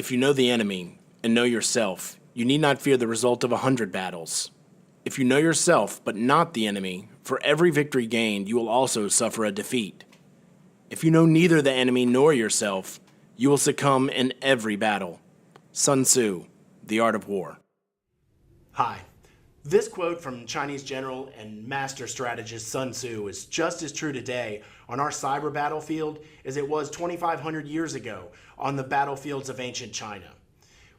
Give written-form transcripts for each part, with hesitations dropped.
If you know the enemy and know yourself, you need not fear the result of 100 battles. If you know yourself but not the enemy, for every victory gained, you will also suffer a defeat. If you know neither the enemy nor yourself, you will succumb in every battle. Sun Tzu, The Art of War. Hi. This quote from Chinese general and master strategist Sun Tzu is just as true today on our cyber battlefield as it was 2,500 years ago on the battlefields of ancient China.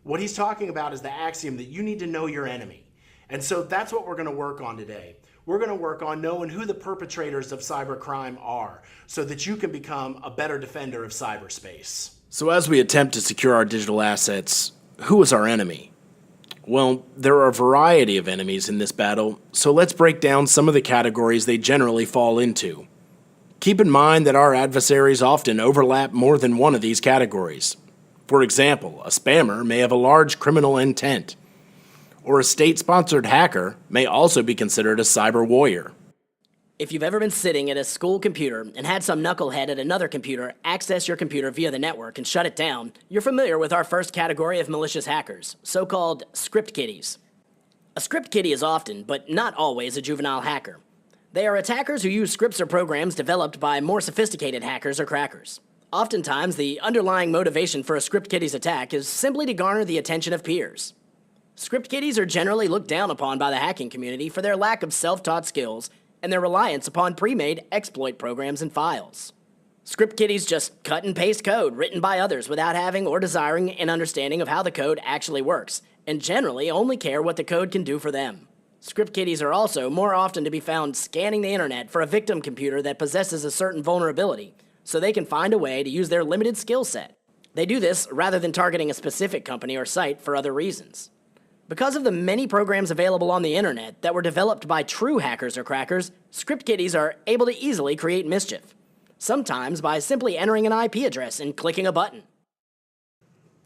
What he's talking about is the axiom that you need to know your enemy. And so that's what we're going to work on today. We're going to work on knowing who the perpetrators of cybercrime are so that you can become a better defender of cyberspace. So as we attempt to secure our digital assets, who is our enemy? Well, there are a variety of enemies in this battle, so let's break down some of the categories they generally fall into. Keep in mind that our adversaries often overlap more than one of these categories. For example, a spammer may have a large criminal intent, or a state-sponsored hacker may also be considered a cyber warrior. If you've ever been sitting at a school computer and had some knucklehead at another computer access your computer via the network and shut it down, you're familiar with our first category of malicious hackers, so-called script kiddies. A script kiddie is often, but not always, a juvenile hacker. They are attackers who use scripts or programs developed by more sophisticated hackers or crackers. Oftentimes, the underlying motivation for a script kiddie's attack is simply to garner the attention of peers. Script kiddies are generally looked down upon by the hacking community for their lack of self-taught skills and their reliance upon pre-made exploit programs and files. Script kiddies just cut and paste code written by others without having or desiring an understanding of how the code actually works, and generally only care what the code can do for them. Script kiddies are also more often to be found scanning the internet for a victim computer that possesses a certain vulnerability, so they can find a way to use their limited skill set. They do this rather than targeting a specific company or site for other reasons. Because of the many programs available on the internet that were developed by true hackers or crackers, script kiddies are able to easily create mischief, sometimes by simply entering an IP address and clicking a button.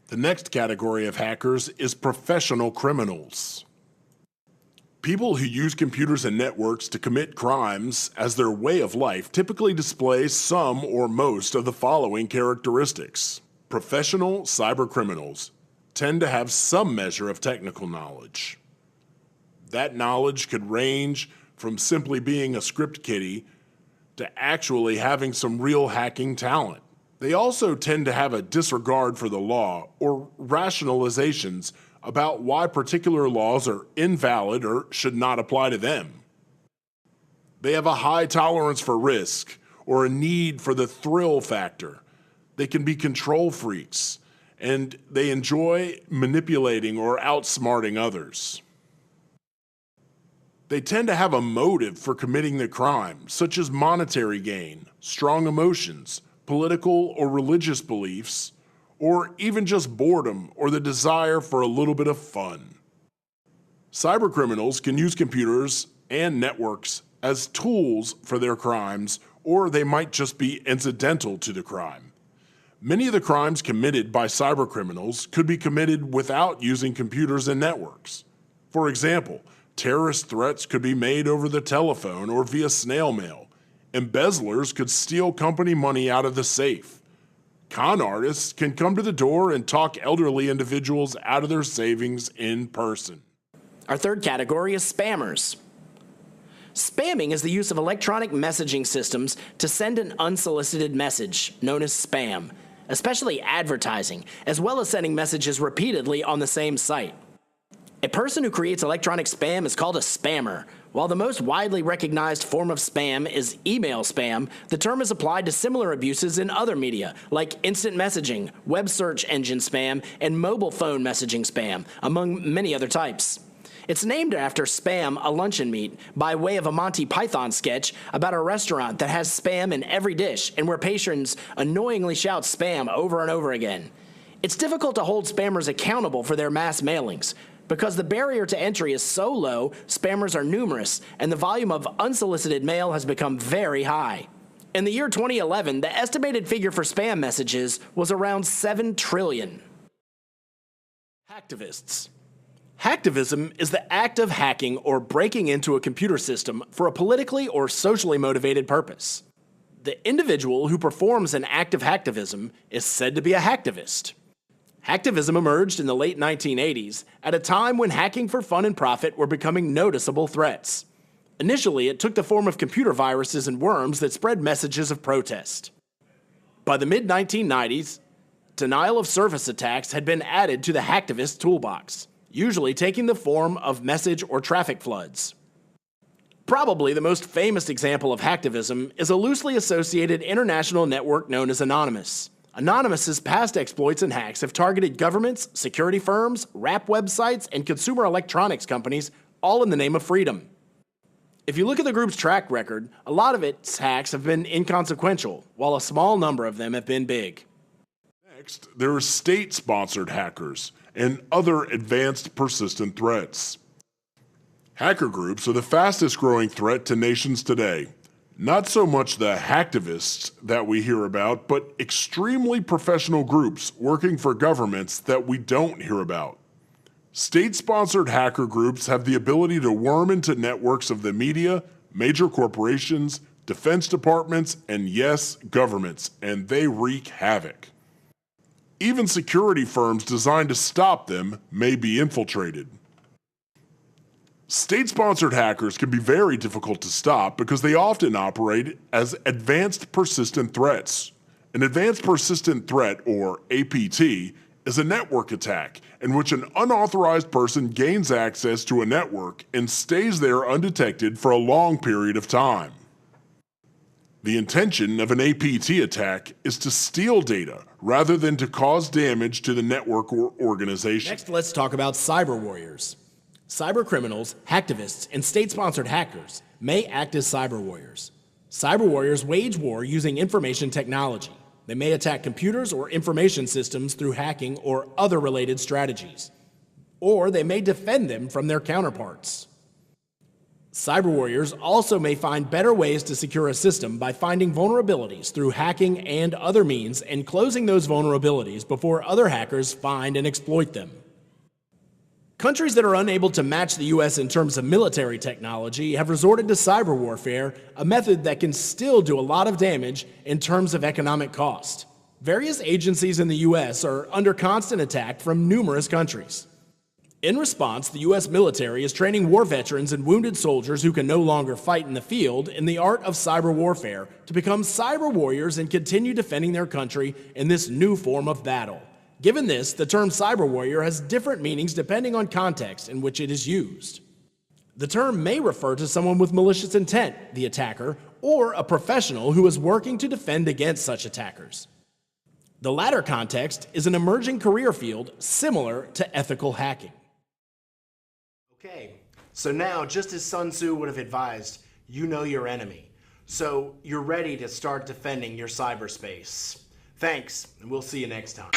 The next category of hackers is professional criminals. People who use computers and networks to commit crimes as their way of life typically display some or most of the following characteristics. Professional cybercriminals tend to have some measure of technical knowledge. That knowledge could range from simply being a script kiddie to actually having some real hacking talent. They also tend to have a disregard for the law or rationalizations about why particular laws are invalid or should not apply to them. They have a high tolerance for risk or a need for the thrill factor. They can be control freaks, and they enjoy manipulating or outsmarting others. They tend to have a motive for committing the crime, such as monetary gain, strong emotions, political or religious beliefs, or even just boredom or the desire for a little bit of fun. Cybercriminals can use computers and networks as tools for their crimes, or they might just be incidental to the crime. Many of the crimes committed by cybercriminals could be committed without using computers and networks. For example, terrorist threats could be made over the telephone or via snail mail. Embezzlers could steal company money out of the safe. Con artists can come to the door and talk elderly individuals out of their savings in person. Our third category is spammers. Spamming is the use of electronic messaging systems to send an unsolicited message, known as spam, especially advertising, as well as sending messages repeatedly on the same site. A person who creates electronic spam is called a spammer. While the most widely recognized form of spam is email spam, the term is applied to similar abuses in other media, like instant messaging, web search engine spam, and mobile phone messaging spam, among many other types. It's named after Spam, a luncheon meat, by way of a Monty Python sketch about a restaurant that has spam in every dish and where patrons annoyingly shout spam over and over again. It's difficult to hold spammers accountable for their mass mailings. Because the barrier to entry is so low, spammers are numerous, and the volume of unsolicited mail has become very high. In the year 2011, the estimated figure for spam messages was around 7 trillion. Hacktivists. Hacktivism is the act of hacking or breaking into a computer system for a politically or socially motivated purpose. The individual who performs an act of hacktivism is said to be a hacktivist. Hacktivism emerged in the late 1980s at a time when hacking for fun and profit were becoming noticeable threats. Initially, it took the form of computer viruses and worms that spread messages of protest. By the mid-1990s, denial of service attacks had been added to the hacktivist toolbox, usually taking the form of message or traffic floods. Probably the most famous example of hacktivism is a loosely associated international network known as Anonymous. Anonymous's past exploits and hacks have targeted governments, security firms, rap websites, and consumer electronics companies, all in the name of freedom. If you look at the group's track record, a lot of its hacks have been inconsequential, while a small number of them have been big. Next, there are state-sponsored hackers and other advanced persistent threats. Hacker groups are the fastest-growing threat to nations today. Not so much the hacktivists that we hear about, but extremely professional groups working for governments that we don't hear about. State-sponsored hacker groups have the ability to worm into networks of the media, major corporations, defense departments, and yes, governments, and they wreak havoc. Even security firms designed to stop them may be infiltrated. State-sponsored hackers can be very difficult to stop because they often operate as advanced persistent threats. An advanced persistent threat, or APT, is a network attack in which an unauthorized person gains access to a network and stays there undetected for a long period of time. The intention of an APT attack is to steal data rather than to cause damage to the network or organization. Next, let's talk about cyber warriors. Cyber criminals, hacktivists, and state-sponsored hackers may act as cyber warriors. Cyber warriors wage war using information technology. They may attack computers or information systems through hacking or other related strategies. Or they may defend them from their counterparts. Cyber warriors also may find better ways to secure a system by finding vulnerabilities through hacking and other means and closing those vulnerabilities before other hackers find and exploit them. Countries that are unable to match the U.S. in terms of military technology have resorted to cyber warfare, a method that can still do a lot of damage in terms of economic cost. Various agencies in the U.S. are under constant attack from numerous countries. In response, the U.S. military is training war veterans and wounded soldiers who can no longer fight in the field in the art of cyber warfare to become cyber warriors and continue defending their country in this new form of battle. Given this, the term cyber warrior has different meanings depending on context in which it is used. The term may refer to someone with malicious intent, the attacker, or a professional who is working to defend against such attackers. The latter context is an emerging career field similar to ethical hacking. Okay, so now, just as Sun Tzu would have advised, you know your enemy. So you're ready to start defending your cyberspace. Thanks, and we'll see you next time.